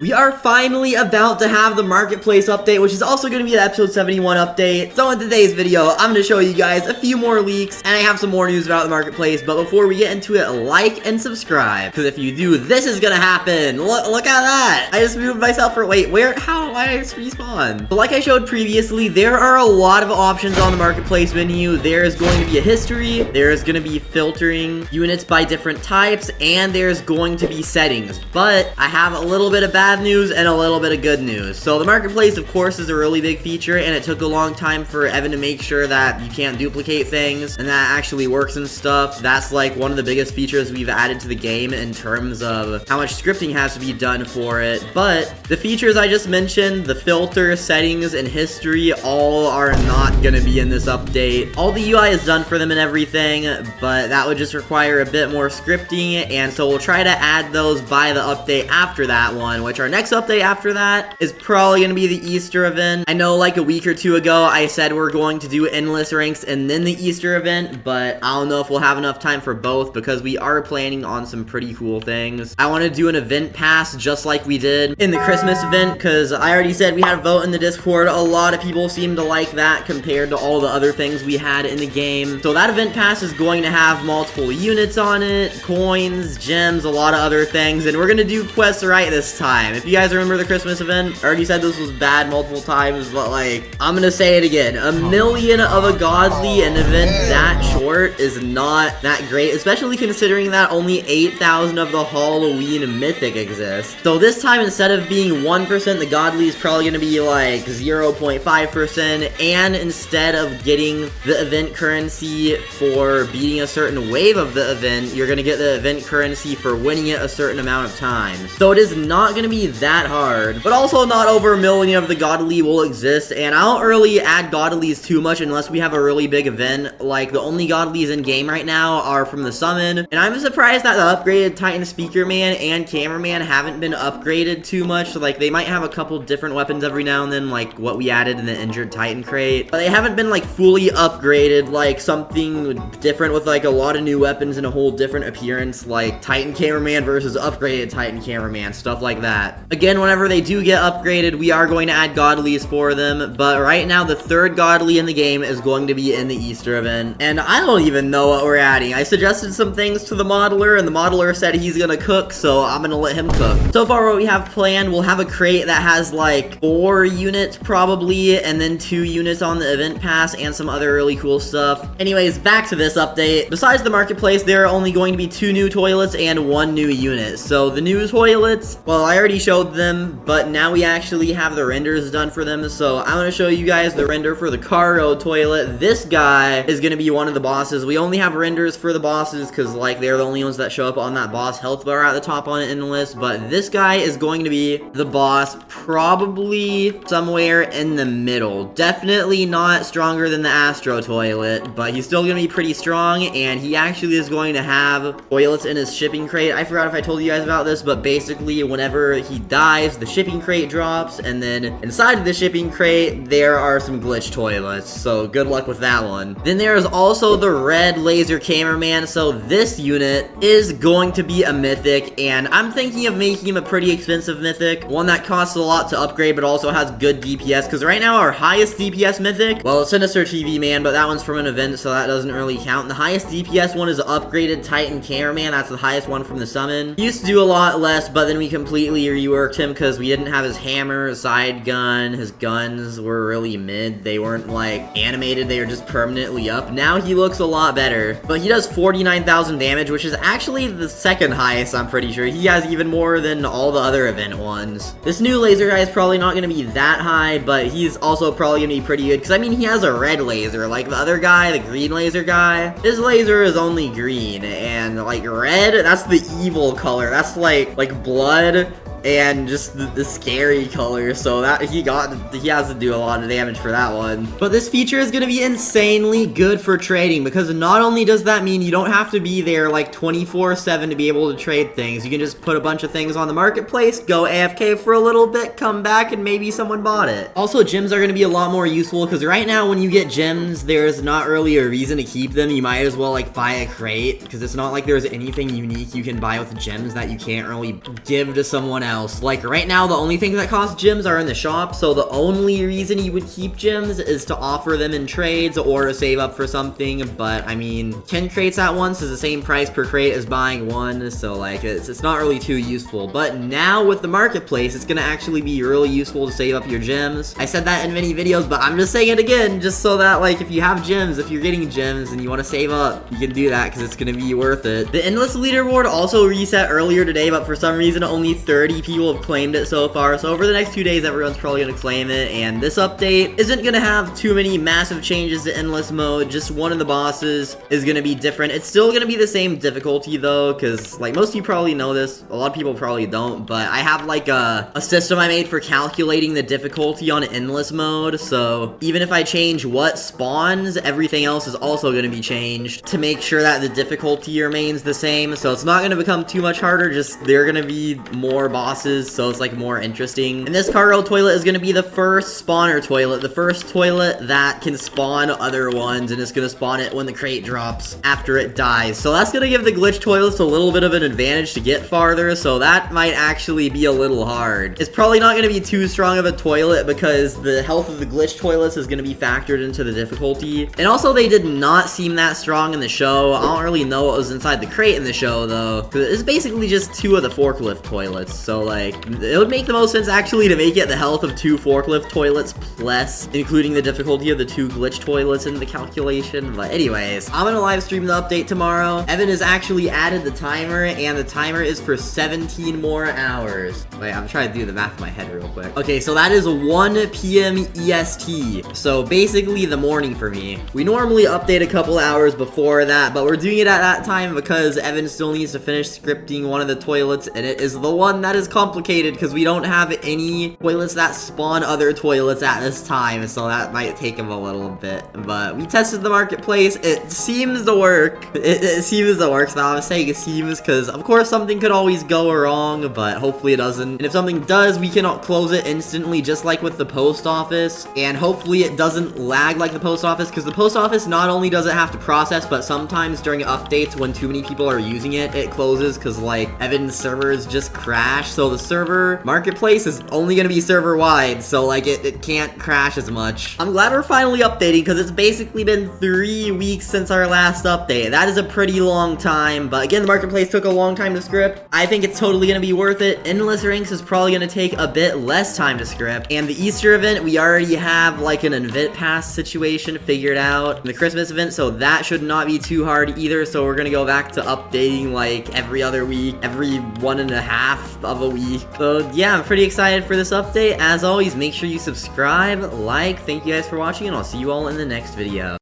We are finally about to have the marketplace update, which is also going to be the episode 71 update. So in today's video, I'm going to show you guys a few more leaks, and I have some more news about the marketplace. But before we get into it, like and subscribe, because if you do, this is going to happen. Look at that. I just moved myself for, wait, why did I just respawn? So like I showed previously, there are a lot of options on the marketplace menu. There is going to be a history, there is going to be filtering units by different types, and there's going to be settings. But I have a little bit of bad news and a little bit of good news. So the marketplace, of course, is a really big feature, and it took a long time for Evan to make sure that you can't duplicate things and that actually works and stuff. That's like one of the biggest features we've added to the game in terms of how much scripting has to be done for it. But the features I just mentioned, the filter, settings, and history, all are not gonna be in this update. All the UI is done for them and everything, but that would just require a bit more scripting, and so we'll try to add those by the update after that one, which our next update after that is probably going to be the Easter event. I know like a week or two ago I said we're going to do endless ranks and then the Easter event, but I don't know if we'll have enough time for both because we are planning on some pretty cool things. I want to do an event pass just like we did in the Christmas event, because I already said we had a vote in the Discord. A lot of people seem to like that compared to all the other things we had in the game. So that event pass is going to have multiple units on it, coins, gems, a lot of other things, and we're going to do quests right this time. If you guys remember the Christmas event, I already said this was bad multiple times, but like, I'm gonna say it again. 1,000,000 of a godly, an event that short is not that great, especially considering that only 8,000 of the Halloween mythic exists. So this time, instead of being 1%, the godly is probably gonna be like 0.5%, and instead of getting the event currency for beating a certain wave of the event, you're gonna get the event currency for winning it a certain amount of times. So it is not gonna be that hard, but also not over 1,000,000 of the godly will exist, and I don't really add godlies too much unless we have a really big event. Like, the only godlies in game right now are from the summon, and I'm surprised that the upgraded Titan Speaker Man and Cameraman haven't been upgraded too much. So, like, they might have a couple different weapons every now and then, like what we added in the injured Titan crate, but they haven't been like fully upgraded, like something different with like a lot of new weapons and a whole different appearance, like Titan Cameraman versus upgraded Titan Cameraman, stuff like that. Again, whenever they do get upgraded, we are going to add godlies for them, but right now the third godly in the game is going to be in the Easter event, and I don't even know what we're adding. I suggested some things to the modeler, and the modeler said he's gonna cook, so I'm gonna let him cook. So far what we have planned, we'll have a crate that has like 4 units probably, and then 2 units on the event pass, and some other really cool stuff. Anyways, back to this update. Besides the marketplace, there are only going to be 2 new toilets and 1 new unit. So the new toilets, well, I already showed them, but now we actually have the renders done for them. So I'm going to show you guys the render for the cargo toilet. This guy is going to be one of the bosses. We only have renders for the bosses because like they're the only ones that show up on that boss health bar at the top on it in the list, but this guy is going to be the boss, probably somewhere in the middle. Definitely not stronger than the Astro toilet, but he's still going to be pretty strong, and he actually is going to have toilets in his shipping crate. I forgot if I told you guys about this, but basically whenever he dies, the shipping crate drops, and then inside of the shipping crate, there are some glitch toilets, so good luck with that one. Then there is also the red laser cameraman. So this unit is going to be a mythic, and I'm thinking of making him a pretty expensive mythic, one that costs a lot to upgrade but also has good DPS, because right now our highest DPS mythic, well, it's Sinister TV Man, but that one's from an event, so that doesn't really count. And the highest DPS one is upgraded Titan Cameraman. That's the highest one from the summon. He used to do a lot less, but then we completely reworked him because we didn't have his hammer, side gun, his guns were really mid. They weren't like animated, they were just permanently up. Now he looks a lot better, but he does 49,000 damage, which is actually the second highest, I'm pretty sure. He has even more than all the other event ones. This new laser guy is probably not going to be that high, but he's also probably going to be pretty good, because I mean, he has a red laser. Like the other guy, the green laser guy, his laser is only green, and like red, that's the evil color. That's like blood and just the scary color, so that he has to do a lot of damage for that one. But this feature is going to be insanely good for trading, because not only does that mean you don't have to be there like 24/7 to be able to trade things. You can just put a bunch of things on the marketplace, go AFK for a little bit, come back, and maybe someone bought it. Also, gems are going to be a lot more useful, because right now when you get gems, there's not really a reason to keep them. You might as well like buy a crate, because it's not like there's anything unique you can buy with gems that you can't really give to someone else. Like, right now, the only things that cost gems are in the shop, so the only reason you would keep gems is to offer them in trades or to save up for something, but, I mean, 10 crates at once is the same price per crate as buying one, so, like, it's not really too useful. But now, with the marketplace, it's gonna actually be really useful to save up your gems. I said that in many videos, but I'm just saying it again, just so that, like, if you have gems, if you're getting gems and you want to save up, you can do that, because it's gonna be worth it. The endless leaderboard also reset earlier today, but for some reason, only 30 people have claimed it so far, so over the next 2 days, everyone's probably gonna claim it, and this update isn't gonna have too many massive changes to endless mode. Just one of the bosses is gonna be different. It's still gonna be the same difficulty, though, because, like, most of you probably know this. A lot of people probably don't, but I have, like, a system I made for calculating the difficulty on endless mode, so even if I change what spawns, everything else is also gonna be changed to make sure that the difficulty remains the same, so it's not gonna become too much harder, just there are gonna be more bosses, so it's, like, more interesting. And this cargo toilet is gonna be the first spawner toilet, the first toilet that can spawn other ones, and it's gonna spawn it when the crate drops after it dies. So that's gonna give the glitch toilets a little bit of an advantage to get farther, so that might actually be a little hard. It's probably not gonna be too strong of a toilet because the health of the glitch toilets is gonna be factored into the difficulty. And also, they did not seem that strong in the show. I don't really know what was inside the crate in the show, though, because it's basically just 2 of the forklift toilets, so, like, it would make the most sense, actually, to make it the health of 2 forklift toilets plus including the difficulty of the 2 glitch toilets in the calculation. But anyways, I'm gonna live stream the update tomorrow. Evan has actually added the timer, and the timer is for 17 more hours. Wait, I'm trying to do the math in my head real quick. Okay, so that is 1 p.m. EST, so basically the morning for me. We normally update a couple hours before that, but we're doing it at that time because Evan still needs to finish scripting one of the toilets, and it is the one that is complicated because we don't have any toilets that spawn other toilets at this time, so that might take him a little bit. But we tested the marketplace. It seems to work. It seems to work. So I'm saying it seems because, of course, something could always go wrong, but hopefully it doesn't. And if something does, we can close it instantly, just like with the post office. And hopefully it doesn't lag like the post office, because the post office not only does it have to process, but sometimes during updates when too many people are using it, it closes because, like, Evan's servers just crash. So the server marketplace is only going to be server wide, so, like, it can't crash as much. I'm glad we're finally updating because it's basically been 3 weeks since our last update. That is a pretty long time, but again, the marketplace took a long time to script. I think it's totally going to be worth it. Endless ranks is probably going to take a bit less time to script, and the Easter event, we already have, like, an event pass situation figured out. The Christmas event, so that should not be too hard either, so we're going to go back to updating, like, every other week, every 1.5 of a week. So yeah, I'm pretty excited for this update. As always, make sure you subscribe, like, thank you guys for watching, and I'll see you all in the next video.